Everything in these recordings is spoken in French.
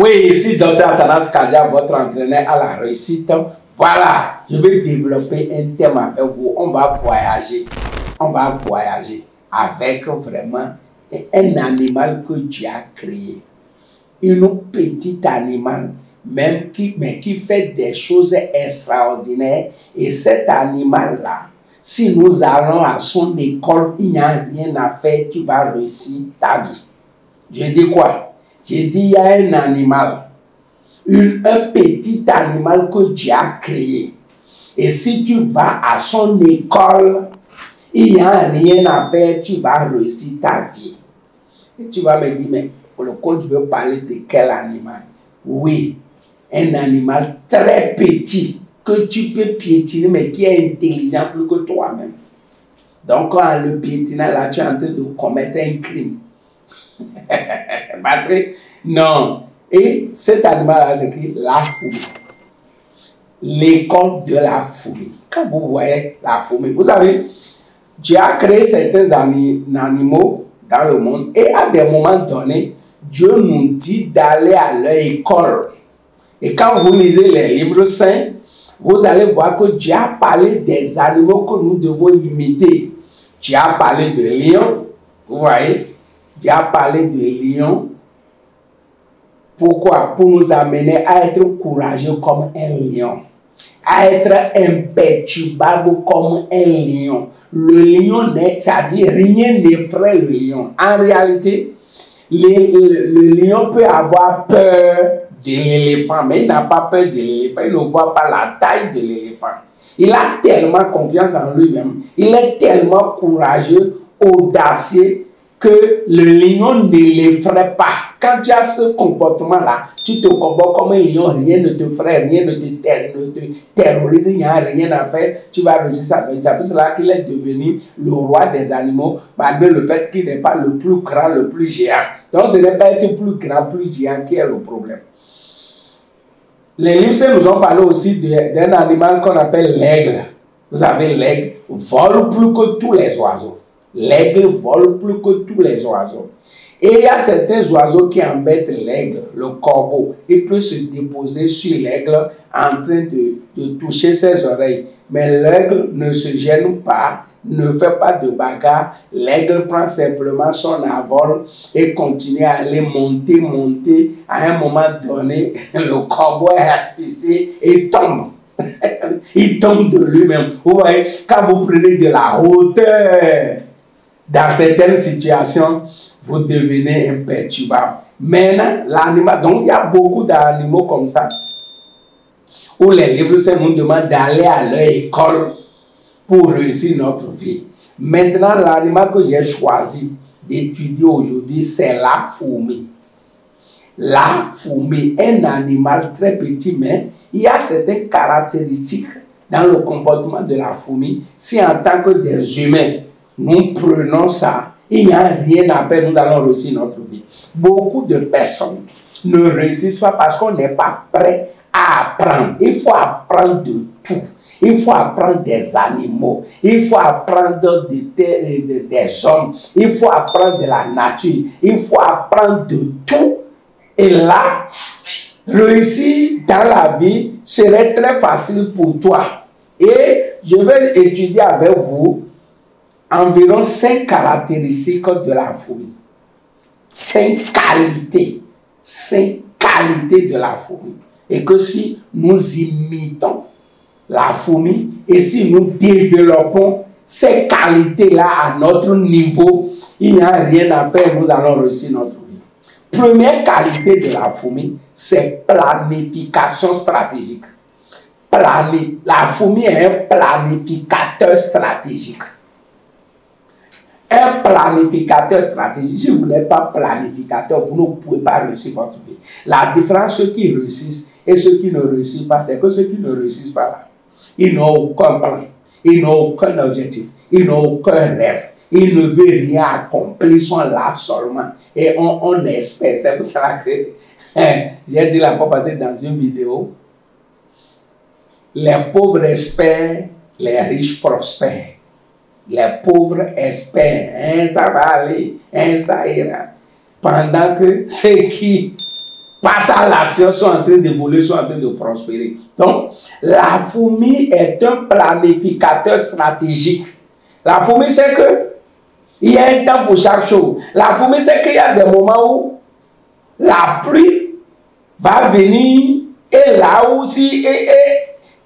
Oui, ici, Dr. Athanas Kaja, votre entraîneur à la réussite. Voilà, je vais développer un thème avec vous. On va voyager. On va voyager avec vraiment un animal que Dieu a créé. Une petite animal, mais qui fait des choses extraordinaires. Et cet animal-là, si nous allons à son école, il n'y a rien à faire, tu vas réussir ta vie. Je dis quoi? J'ai dit, il y a un animal, un petit animal que Dieu a créé. Et si tu vas à son école, il n'y a rien à faire, tu vas réussir ta vie. Et tu vas me dire, mais pour le coach, je veux parler de quel animal? Oui, un animal très petit que tu peux piétiner, mais qui est intelligent plus que toi-même. Donc, quand le piétinant, là, tu es en train de commettre un crime. Parce que, non. Et cet animal-là s'écrit la fourmi. L'école de la fourmi. Quand vous voyez la fourmi, vous savez, Dieu a créé certains animaux dans le monde et à des moments donnés, Dieu nous dit d'aller à leur école. Et quand vous lisez les livres saints, vous allez voir que Dieu a parlé des animaux que nous devons imiter. Dieu a parlé de lion, vous voyez, Dieu a parlé de lion. Pourquoi? Pour nous amener à être courageux comme un lion, à être imperturbable comme un lion. Le lion, c'est-à-dire rien n'effraie le lion. En réalité, le lion peut avoir peur de l'éléphant, mais il n'a pas peur de l'éléphant, il ne voit pas la taille de l'éléphant. Il a tellement confiance en lui-même, il est tellement courageux, audacieux, que le lion ne l'effraie pas. Quand tu as ce comportement-là, tu te comportes comme un lion, rien ne te frappe, rien ne te terrorise, il n'y a rien à faire, tu vas réussir ça. C'est pour cela qu'il est devenu le roi des animaux, malgré le fait qu'il n'est pas le plus grand, le plus géant. Donc ce n'est pas être plus grand, plus géant qui est le problème. Les livres nous ont parlé aussi d'un animal qu'on appelle l'aigle. Vous savez, l'aigle vole plus que tous les oiseaux. L'aigle vole plus que tous les oiseaux. Et il y a certains oiseaux qui embêtent l'aigle, le corbeau. Il peut se déposer sur l'aigle en train de toucher ses oreilles. Mais l'aigle ne se gêne pas, ne fait pas de bagarre. L'aigle prend simplement son envol et continue à aller monter. À un moment donné, le corbeau est asphyxié et tombe. Il tombe de lui-même. Vous voyez, quand vous prenez de la hauteur, dans certaines situations, vous devenez imperturbable. Maintenant, l'animal, donc il y a beaucoup d'animaux comme ça, où les livres nous demandent d'aller à leur école pour réussir notre vie. Maintenant, l'animal que j'ai choisi d'étudier aujourd'hui, c'est la fourmi. La fourmi, un animal très petit, mais il y a certaines caractéristiques dans le comportement de la fourmi. Si en tant que des humains, nous prenons ça, il n'y a rien à faire, nous allons réussir notre vie. Beaucoup de personnes ne réussissent pas parce qu'on n'est pas prêt à apprendre. Il faut apprendre de tout. Il faut apprendre des animaux. Il faut apprendre des hommes. Il faut apprendre de la nature. Il faut apprendre de tout. Et là, réussir dans la vie serait très facile pour toi. Et je vais étudier avec vous environ 5 caractéristiques de la fourmi. 5 qualités. 5 qualités de la fourmi. Et que si nous imitons la fourmi et si nous développons ces qualités-là à notre niveau, il n'y a rien à faire, nous allons réussir notre vie. Première qualité de la fourmi, c'est planification stratégique. La fourmi est un planificateur stratégique. Un planificateur stratégique. Si vous n'êtes pas planificateur, vous ne pouvez pas réussir votre vie. La différence, ceux qui réussissent et ceux qui ne réussissent pas, c'est que ceux qui ne réussissent pas là, ils n'ont aucun plan, ils n'ont aucun objectif, ils n'ont aucun rêve, ils ne veulent rien accomplir, ils sont là seulement. Et on espère. C'est pour ça que j'ai dit la fois passée dans une vidéo, les pauvres espèrent, les riches prospèrent. Les pauvres espèrent, ça va aller, ça ira. Pendant que ceux qui par ça, la science sont en train d'évoluer, sont en train de prospérer. Donc, la fourmi est un planificateur stratégique. La fourmi sait que il y a un temps pour chaque chose. La fourmi sait qu'il y a des moments où la pluie va venir et là aussi, et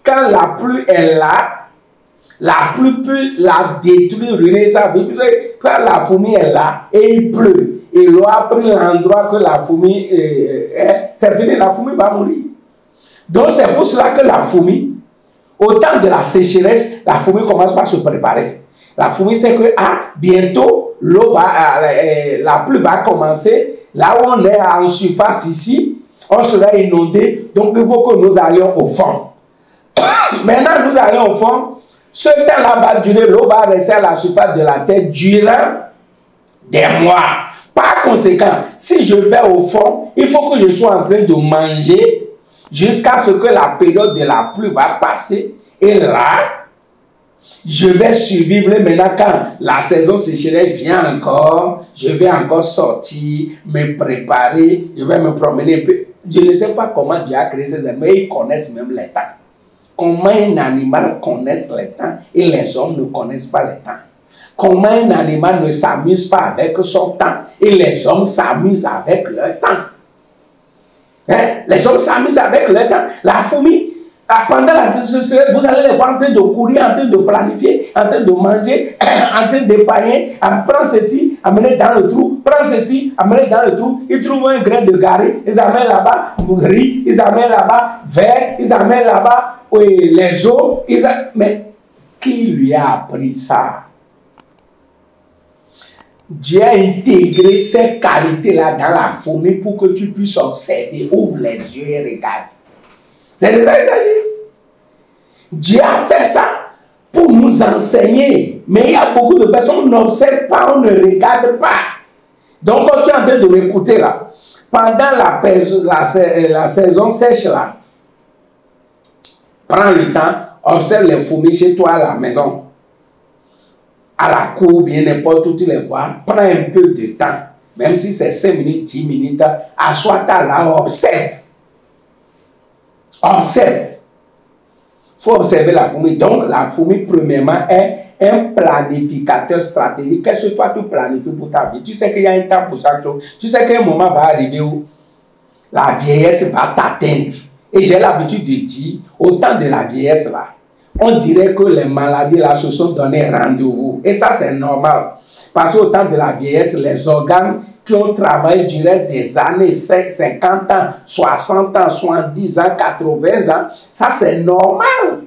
quand la pluie est là, la pluie peut la détruire, ruiner sa vie. Quand la fourmi est là et il pleut, et l'eau a pris l'endroit que la fourmi est, c'est fini, la fourmi va mourir. Donc c'est pour cela que la fourmi, au temps de la sécheresse, la fourmi commence par se préparer. La fourmi sait que bientôt, la pluie va commencer. Là où on est en surface ici, on sera inondé. Donc il faut que nous allions au fond. Maintenant, nous allons au fond. Ce temps-là va durer, l'eau va rester à la surface de la terre durant des mois. Par conséquent, si je vais au fond, il faut que je sois en train de manger jusqu'à ce que la période de la pluie va passer. Et là, je vais survivre. Maintenant, quand la saison sécheresse vient encore, je vais encore sortir, me préparer, je vais me promener un peu. Je ne sais pas comment Dieu a créé ces animaux, ils connaissent même les temps. Comment un animal connaît les temps et les hommes ne connaissent pas les temps. Comment un animal ne s'amuse pas avec son temps et les hommes s'amusent avec leur temps. Les hommes s'amusent avec leur temps. La fourmi, pendant la sécheresse, vous allez les voir en train de courir, en train de planifier, en train de manger, en train d'épailler, prendre ceci, amener dans le trou, prendre ceci, amener dans le trou. Ils trouvent un grain de gari, ils amènent là-bas riz, ils amènent là-bas verre, ils amènent là-bas les os. Mais qui lui a appris ça? Dieu a intégré ces qualités-là dans la fourmi pour que tu puisses observer, ouvre les yeux et regarde. C'est de ça qu'il s'agit. Dieu a fait ça pour nous enseigner. Mais il y a beaucoup de personnes, on n'observe pas, on ne regarde pas. Donc, quand tu es en train de m'écouter là, pendant la saison sèche là, prends le temps, observe les fourmis chez toi à la maison, à la cour, bien n'importe où tu les vois. Prends un peu de temps, même si c'est 5 minutes, 10 minutes, assois-toi là, observe. Observe. Il faut observer la fourmi. Donc, la fourmi, premièrement, est un planificateur stratégique. Qu'est-ce que toi, tu planifies pour ta vie? Tu sais qu'il y a un temps pour chaque chose. Tu sais qu'un moment va arriver où la vieillesse va t'atteindre. Et j'ai l'habitude de dire, au temps de la vieillesse, là, on dirait que les maladies, là, se sont donné rendez-vous. Et ça, c'est normal. Parce qu'au temps de la vieillesse, les organes qui ont travaillé durant des années, 50 ans, 60 ans, 70 ans, 80 ans, ça, c'est normal.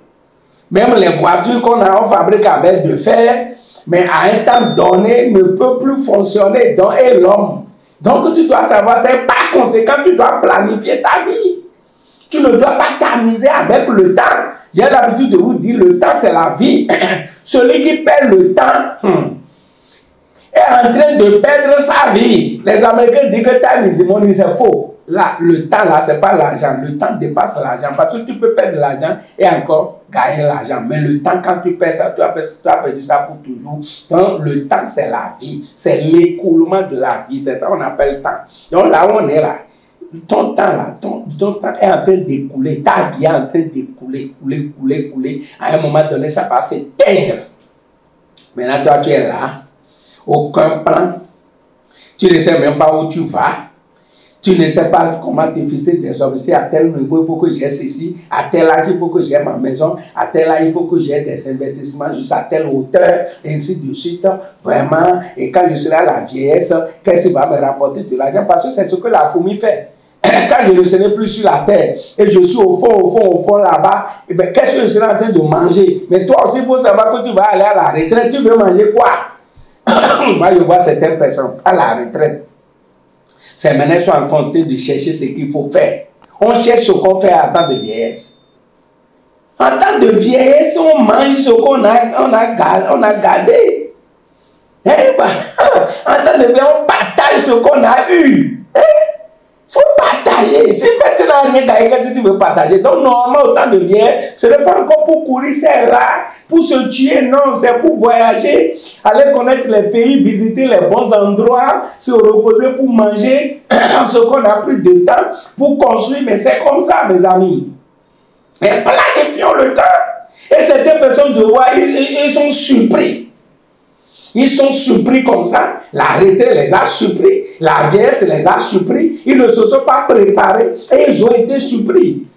Même les voitures qu'on a, on fabrique avec de fer, mais à un temps donné, ne peut plus fonctionner. Et l'homme. Donc, tu dois savoir, c'est par conséquent, tu dois planifier ta vie. Tu ne dois pas t'amuser avec le temps. J'ai l'habitude de vous dire, le temps, c'est la vie. Celui qui perd le temps est en train de perdre sa vie. Les Américains disent que time is money, c'est faux. Là, le temps, là, ce n'est pas l'argent. Le temps dépasse l'argent. Parce que tu peux perdre l'argent et encore gagner l'argent. Mais le temps, quand tu perds ça, tu as perdu ça pour toujours. Donc, le temps, c'est la vie. C'est l'écoulement de la vie. C'est ça qu'on appelle temps. Donc, là où on est là, ton temps là, ton temps est en train d'écouler, ta vie est en train d'écouler, couler. À un moment donné, ça va s'éteindre. Maintenant, toi, tu es là, aucun plan. Tu ne sais même pas où tu vas. Tu ne sais pas comment te fixer des objectifs. À tel niveau, il faut que j'ai ceci. À tel âge, il faut que j'ai ma maison. À tel âge, il faut que j'ai des investissements jusqu'à telle hauteur, et ainsi de suite. Vraiment. Et quand je serai à la vieillesse, qu'est-ce qui va me rapporter de l'argent? Parce que c'est ce que la fourmi fait. Quand je ne serai plus sur la terre et je suis au fond là-bas, eh bien, qu'est-ce que je serai en train de manger? Mais toi aussi, il faut savoir que tu vas aller à la retraite. Tu veux manger quoi? Moi, je vois certaines personnes à la retraite. Ces ménages sont en train de chercher ce qu'il faut faire. On cherche ce qu'on fait en temps de vieillesse. En temps de vieillesse, on mange ce qu'on a gardé. En temps de vieillesse, on partage ce qu'on a eu. Il faut partager. Si maintenant n'as rien gagné, qu'est-ce que tu veux partager? Donc, normalement, autant de biens, ce n'est pas encore pour courir, c'est là, pour se tuer, non, c'est pour voyager, aller connaître les pays, visiter les bons endroits, se reposer pour manger, ce qu'on a pris de temps pour construire, mais c'est comme ça, mes amis. Et planifions le temps. Et certaines personnes, je vois, ils sont surpris. Ils sont surpris comme ça. La retraite les a surpris. La vieillesse les a surpris. Ils ne se sont pas préparés et ils ont été surpris.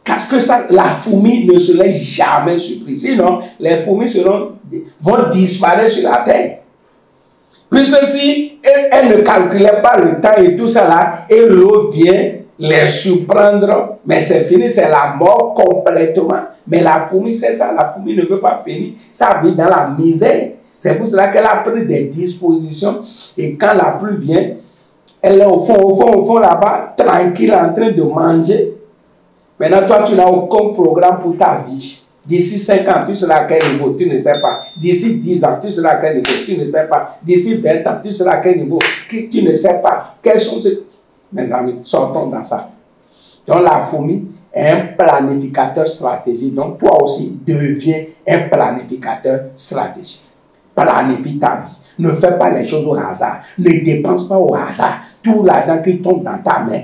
Parce que ça, la fourmi ne se laisse jamais surprise. Sinon, les fourmis vont disparaître sur la terre. Puisque si elles ne calculaient pas le temps et tout ça là, et l'eau vient les surprendre, mais c'est fini, c'est la mort complètement. Mais la fourmi, c'est ça, la fourmi ne veut pas finir sa vie dans la misère. C'est pour cela qu'elle a pris des dispositions, et quand la pluie vient, elle est au fond là-bas, tranquille, en train de manger. Maintenant, toi, tu n'as aucun programme pour ta vie. D'ici 5 ans, tu seras à quel niveau, tu ne sais pas. D'ici 10 ans, tu seras à quel niveau, tu ne sais pas. D'ici 20 ans, tu seras à quel niveau, tu ne sais pas. Quels sont ces... Mes amis, sortons dans ça. Donc la fourmi est un planificateur stratégique. Donc toi aussi, deviens un planificateur stratégique. Planifie ta vie. Ne fais pas les choses au hasard. Ne dépense pas au hasard. Tout l'argent qui tombe dans ta main,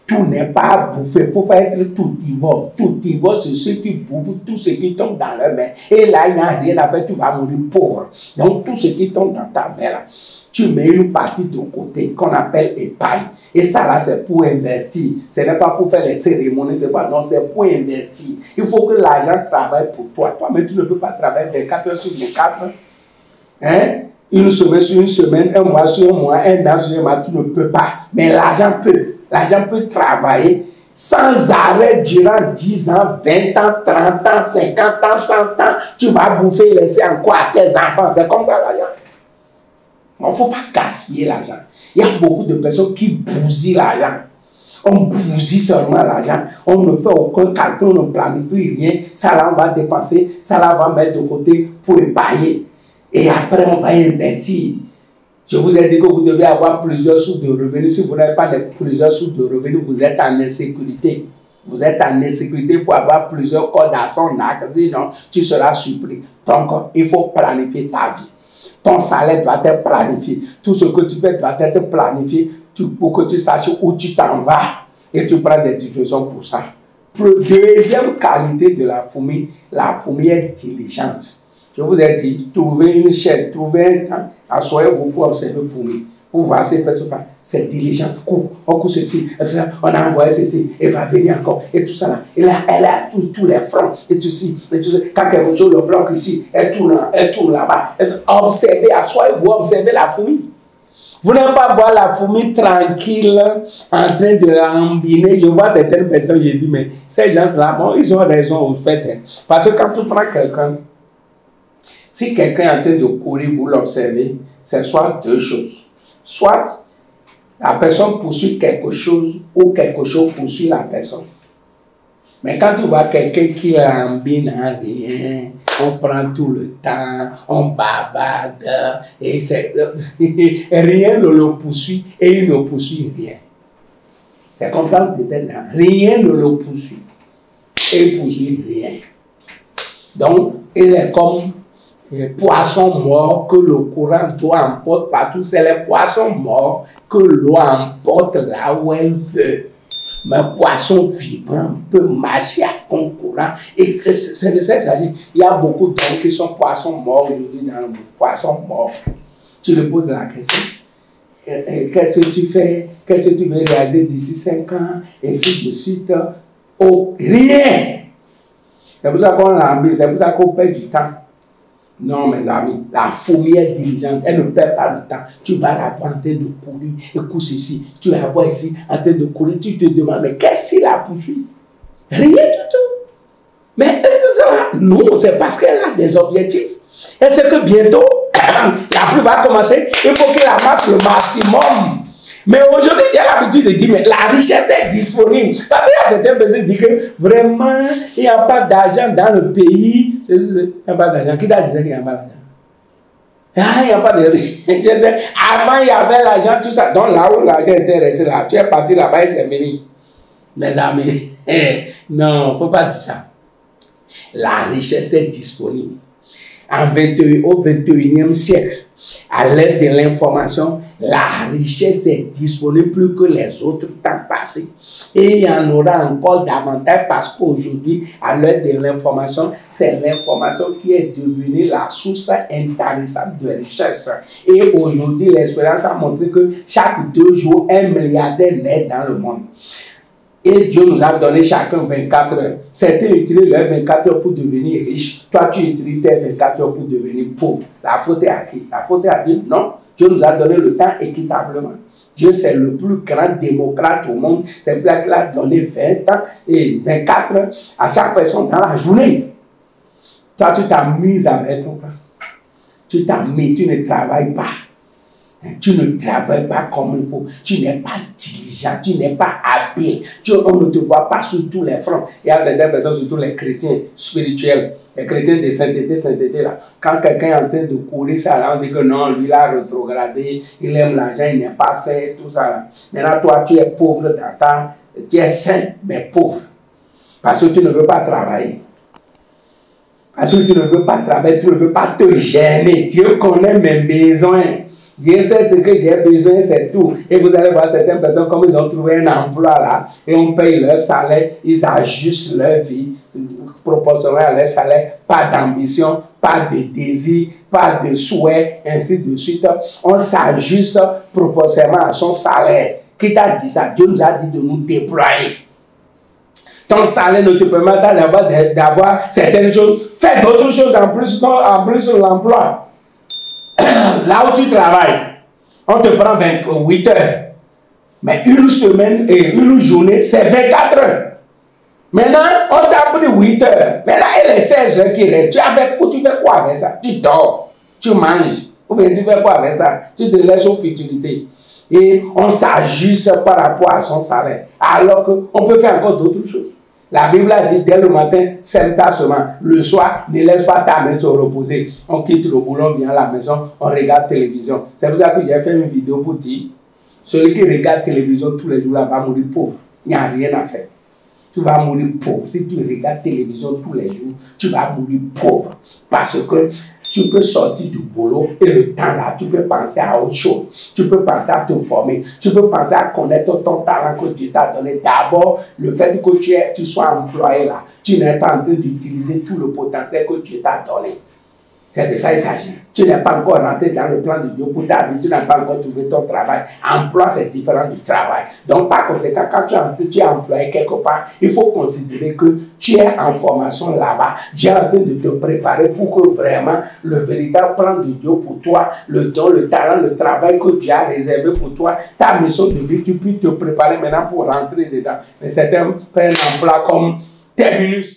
tout n'est pas à bouffer. Il ne faut pas être tout ivore. Tout ivore, c'est ceux qui bouffent tout ce qui tombe dans leur main. Et là, il n'y a rien à faire, tu vas mourir pauvre. Donc tout ce qui tombe dans ta main, là, tu mets une partie de côté qu'on appelle épargne. Et ça là, c'est pour investir. Ce n'est pas pour faire les cérémonies, c'est pas, non, c'est pour investir. Il faut que l'argent travaille pour toi. Toi-même, tu ne peux pas travailler 24 heures sur 24. Hein? Une semaine sur une semaine, un mois sur un mois, un an sur un mois, tu ne peux pas. Mais l'argent peut. L'argent peut travailler sans arrêt durant 10 ans, 20 ans, 30 ans, 50 ans, 100 ans. Tu vas bouffer, laisser encore à tes enfants. C'est comme ça l'argent. Il ne faut pas gaspiller l'argent. Il y a beaucoup de personnes qui bousillent l'argent. On bousille seulement l'argent. On ne fait aucun calcul, on ne planifie rien. Ça là, on va dépenser. Ça là, on va mettre de côté pour épargner. Et après, on va investir. Je vous ai dit que vous devez avoir plusieurs sources de revenus. Si vous n'avez pas plusieurs sources de revenus, vous êtes en insécurité. Vous êtes en insécurité pour avoir plusieurs cordes à son arc. Sinon, tu seras surpris. Donc, il faut planifier ta vie. Ton salaire doit être planifié. Tout ce que tu fais doit être planifié pour que tu saches où tu t'en vas. Et tu prends des décisions pour ça. Deuxième qualité de la fourmi est diligente. Je vous ai dit, trouvez une chaise, trouvez un temps, asseyez-vous pour observer la fourmi. Pour voir ces personnes, c'est diligence. On court ceci, on a envoyé ceci, elle va venir encore, et tout ça là. Et là, elle a tous les fronts, et tout ci, et tout ça. Quand elle joue le bloc ici, elle tourne là-bas. Observez, asseyez-vous, observez la fourmi. Vous n'allez pas voir la fourmi tranquille, en train de lambiner. Je vois certaines personnes, je dis, mais ces gens-là, bon, ils ont raison au fait. Hein. Parce que quand tu prends quelqu'un, si quelqu'un est en train de courir, vous l'observez, c'est soit deux choses. Soit la personne poursuit quelque chose ou quelque chose poursuit la personne. Mais quand tu vois quelqu'un qui lambine à rien, on prend tout le temps, on bavarde, et rien ne le poursuit et il ne poursuit rien. C'est comme ça que peut-être rien ne le poursuit et il ne poursuit rien. Donc, il est comme les poissons morts que le courant d'eau emporte partout. C'est les poissons morts que l'eau emporte là où elle veut. Mais poisson vibrant peut marcher à ton courant. Et c'est de ça qu'il s'agit. Il y a beaucoup d'hommes qui sont poissons morts aujourd'hui dans le monde. Poissons morts. Tu lui poses la question. Qu'est-ce que tu fais? Qu'est-ce que tu veux réaliser d'ici 5 ans? Et ainsi de suite. Oh, rien. C'est pour ça qu'on l'embête. C'est pour ça qu'on perd du temps. Non, mes amis, la fourmi est diligente, elle ne perd pas le temps. Tu vas la voir en train de courir, écoute ceci, tu la vois ici en train de courir, tu te demandes, mais qu'est-ce qu'il a poursuivi? Rien du tout. Mais est-ce que ça va? Non, c'est parce qu'elle a des objectifs. Elle sait que bientôt, la pluie va commencer, il faut qu'elle amasse le maximum. Mais aujourd'hui, j'ai l'habitude de dire, mais la richesse est disponible. Parce qu'il y a certaines personnes qui disent que vraiment, il n'y a pas d'argent dans le pays. Il n'y a pas d'argent. Qui t'a dit qu'il n'y a pas d'argent? Ah, il n'y a pas de riz. Avant, il y avait l'argent, tout ça. Donc là où l'argent était resté là, tu es parti là-bas et c'est fini. Mes amis, non, il ne faut pas dire ça. La richesse est disponible. Au 21e siècle, à l'aide de l'information, la richesse est disponible plus que les autres temps passés. Et il y en aura encore davantage parce qu'aujourd'hui, à l'aide de l'information, c'est l'information qui est devenue la source intarissable de richesse. Et aujourd'hui, l'expérience a montré que chaque 2 jours, un milliardaire naît dans le monde. Et Dieu nous a donné chacun 24 heures. Certains utilisent leurs 24 heures pour devenir riches. Toi, tu utilises tes 24 heures pour devenir pauvre. La faute est à qui? La faute est à Dieu? Non. Dieu nous a donné le temps équitablement. Dieu, c'est le plus grand démocrate au monde. C'est pour ça qu'il a donné 20 ans et 24 heures à chaque personne dans la journée. Toi, tu t'amuses avec ton temps. Tu t'amuses, tu ne travailles pas. Tu ne travailles pas comme il faut. Tu n'es pas diligent. Tu n'es pas habile. On ne te voit pas sur tous les fronts. Il y a certaines personnes, surtout les chrétiens spirituels, les chrétiens de sainteté là. Quand quelqu'un est en train de courir, ça là, on dit que non, lui, il a rétrogradé, il aime l'argent, il n'est pas saint, tout ça là. Maintenant, toi, tu es pauvre dans ta... Tu es saint, mais pauvre. Parce que tu ne veux pas travailler. Parce que tu ne veux pas travailler, tu ne veux pas te gêner. Dieu connaît mes besoins. Dieu sait ce que j'ai besoin, c'est tout. Et vous allez voir certaines personnes, comme ils ont trouvé un emploi là, et on paye leur salaire, ils ajustent leur vie proportionnellement à leur salaire. Pas d'ambition, pas de désir, pas de souhait, ainsi de suite. On s'ajuste proportionnellement à son salaire. Qui t'a dit ça? Dieu nous a dit de nous déployer. Ton salaire ne te permet pas d'avoir certaines choses. Fais d'autres choses en plus de l'emploi. Là où tu travailles, on te prend 28 heures. Mais une semaine et une journée, c'est 24 heures. Maintenant, on t'a pris 8 heures. Maintenant, et les 16 heures qui restent, tu fais quoi avec ça? Tu dors, tu manges. Ou bien tu fais quoi avec ça? Tu te laisses aux futilités. Et on s'ajuste par rapport à son salaire. Alors qu'on peut faire encore d'autres choses. La Bible a dit, dès le matin, sème ta semence. Le soir, ne laisse pas ta main se reposer. On quitte le boulot, on vient à la maison, on regarde télévision. C'est pour ça que j'ai fait une vidéo pour dire, celui qui regarde télévision tous les jours là va mourir pauvre. Il n'y a rien à faire. Tu vas mourir pauvre. Si tu regardes télévision tous les jours, tu vas mourir pauvre. Parce que tu peux sortir du boulot et le temps là, tu peux penser à autre chose. Tu peux penser à te former. Tu peux penser à connaître ton talent que Dieu t'a donné. D'abord, le fait que tu sois employé là, tu n'es pas en train d'utiliser tout le potentiel que Dieu t'a donné. C'est de ça qu'il s'agit. Tu n'es pas encore rentré dans le plan de Dieu pour ta vie. Tu n'as pas encore trouvé ton travail. Emploi, c'est différent du travail. Donc, par conséquent, quand tu es employé quelque part, il faut considérer que tu es en formation là-bas. Dieu est en train de te préparer pour que vraiment le véritable plan de Dieu pour toi, le don, le talent, le travail que Dieu a réservé pour toi, ta mission de vie, tu puisses te préparer maintenant pour rentrer dedans. Mais certains prennent un emploi comme terminus.